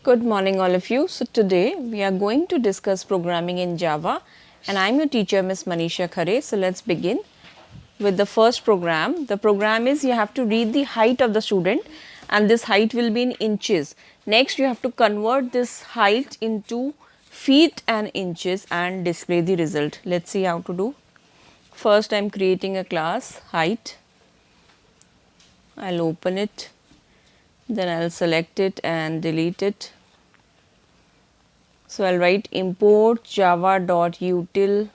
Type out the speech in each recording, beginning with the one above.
Good morning all of you. So today we are going to discuss programming in Java and I am your teacher Miss Manisha Khare. So let's begin with the first program. The program is you have to read the height of the student and this height will be in inches. Next you have to convert this height into feet and inches and display the result. Let's see how to do. First I am creating a class height. I'll open it, then I'll select it and delete it. So I'll write import java.util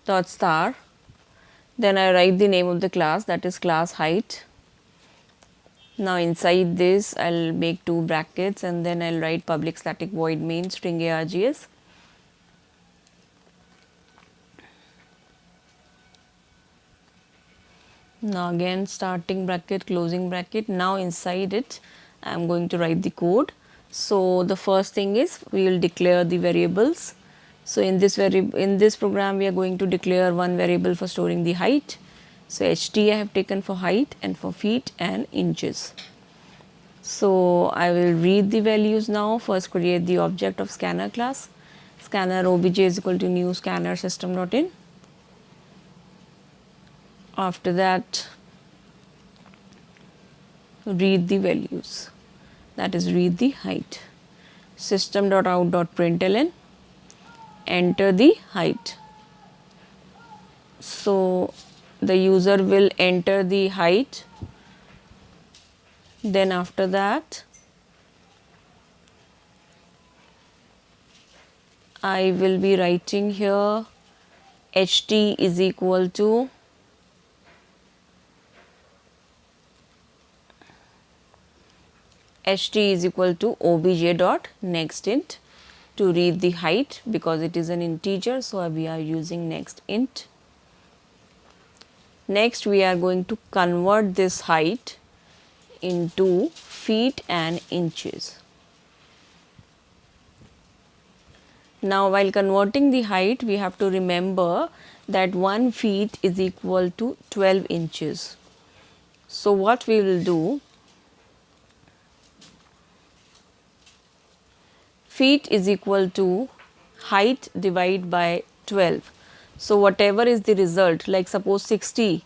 dot star. Then I write the name of the class, that is class height. Now inside this I'll make two brackets and then I'll write public static void main string args. Now again starting bracket, closing bracket. Now inside it I am going to write the code. So the first thing is we will declare the variables. So in this program we are going to declare one variable for storing the height. So ht I have taken for height and for feet and inches. So I will read the values now. First create the object of scanner class. Scanner obj is equal to new scanner system.in. After that read the values, that is read the height. System.out.println, enter the height. So the user will enter the height. Then after that I will be writing here ht is equal to obj dot next int to read the height because it is an integer, so we are using next int. Next we are going to convert this height into feet and inches. Now while converting the height we have to remember that 1 feet is equal to 12 inches. So what we will do, feet is equal to height divided by 12. So whatever is the result, like suppose 60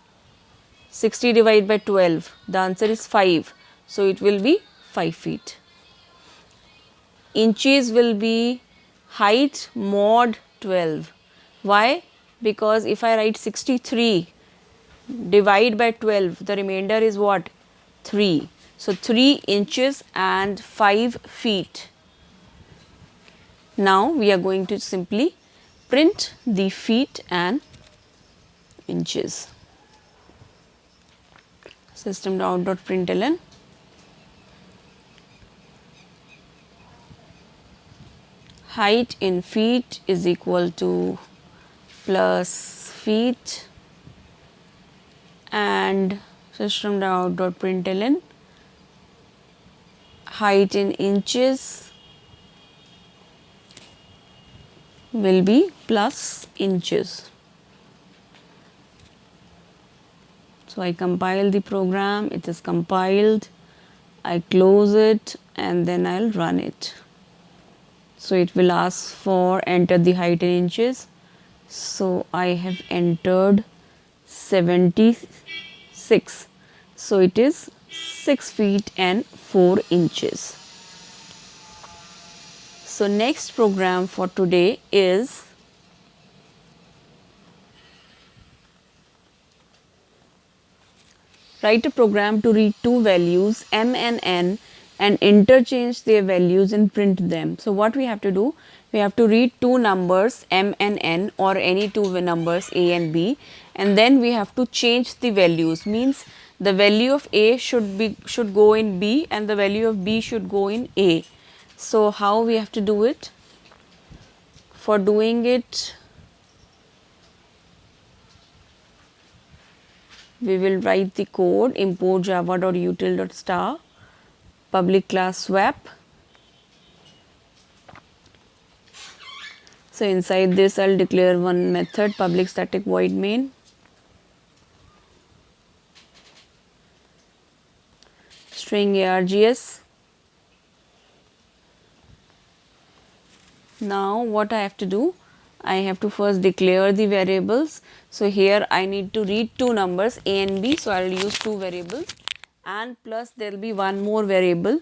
divided by 12, the answer is 5. So it will be 5 feet. Inches will be height mod 12. Why? Because if I write 63 divide by 12, the remainder is what? 3. So 3 inches and 5 feet. Now we are going to simply print the feet and inches. System.out.println, height in feet is equal to plus feet and system.out.println, height in inches will be plus inches. So I compile the program, it is compiled, I close it and then I'll run it. So it will ask for enter the height in inches. So I have entered 76. So it is 6 feet and 4 inches. So next program for today is write a program to read two values m and n and interchange their values and print them. So what we have to do, we have to read two numbers m and n or any two numbers a and b, and then we have to change the values, means the value of a should go in b and the value of b should go in a. So how we have to do it? For doing it, we will write the code import java.util.star public class swap. So inside this I'll declare one method public static void main. string args. Now what I have to do, I have to first declare the variables. So here I need to read two numbers a and b, so I will use two variables, and plus there will be one more variable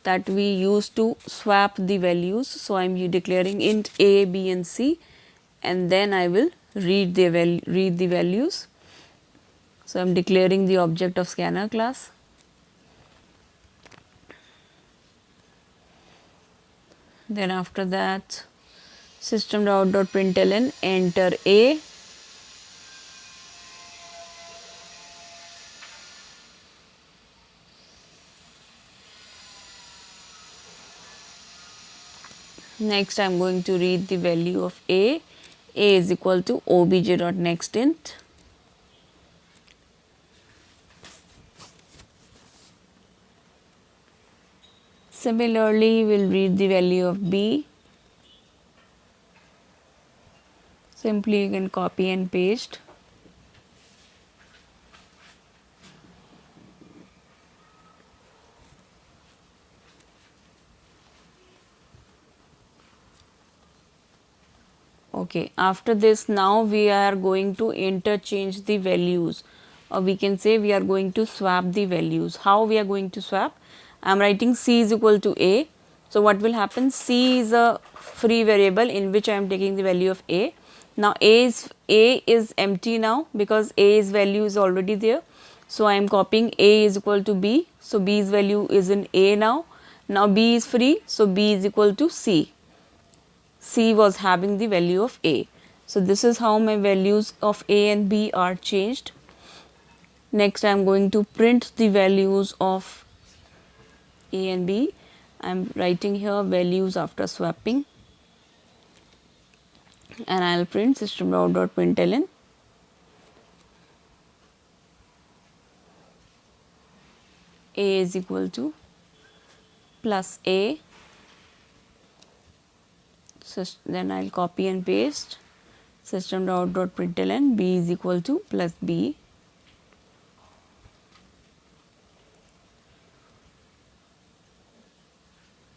that we use to swap the values. So I am declaring int a, b and c, and then I will read the values. So I am declaring the object of scanner class. Then after that, system.out.println, enter a, next I am going to read the value of a is equal to obj.nextInt. Similarly, we will read the value of b. Simply you can copy and paste. Okay, after this now we are going to interchange the values, or we can say we are going to swap the values. How we are going to swap? I am writing c is equal to a. So what will happen? C is a free variable in which I am taking the value of a. Now a is empty now because a's value is already there. So I am copying a is equal to b. So b's value is in a now. Now b is free, so b is equal to c. C was having the value of a. So this is how my values of a and b are changed. Next I am going to print the values of a and b. I am writing here values after swapping, and I will print system.out.println a is equal to plus a. Then I will copy and paste system.out.println b is equal to plus b.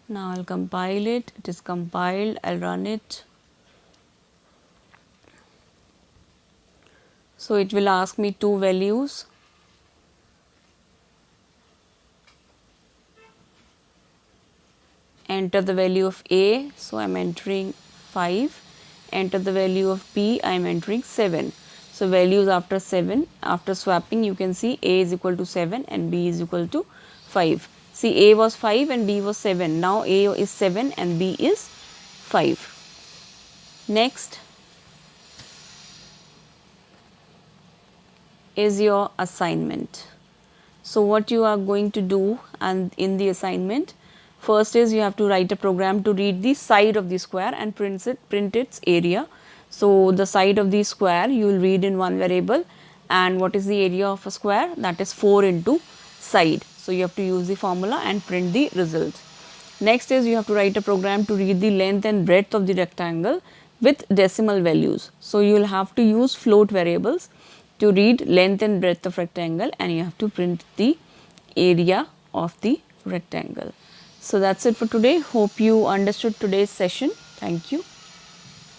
Now I will compile it. It is compiled. I will run it. So it will ask me two values. Enter the value of a, so I am entering 5. Enter the value of b, I am entering 7. So values after 7, after swapping you can see a is equal to 7 and b is equal to 5. See, a was 5 and b was 7. Now a is 7 and b is 5. Next is your assignment. So what you are going to do, and in the assignment, first is you have to write a program to read the side of the square and print its area. So the side of the square you will read in one variable, and what is the area of a square? That is 4 into side. So you have to use the formula and print the result. Next is you have to write a program to read the length and breadth of the rectangle with decimal values. So you will have to use float variables to read length and breadth of rectangle, and you have to print the area of the rectangle. So that's it for today. Hope you understood today's session. Thank you.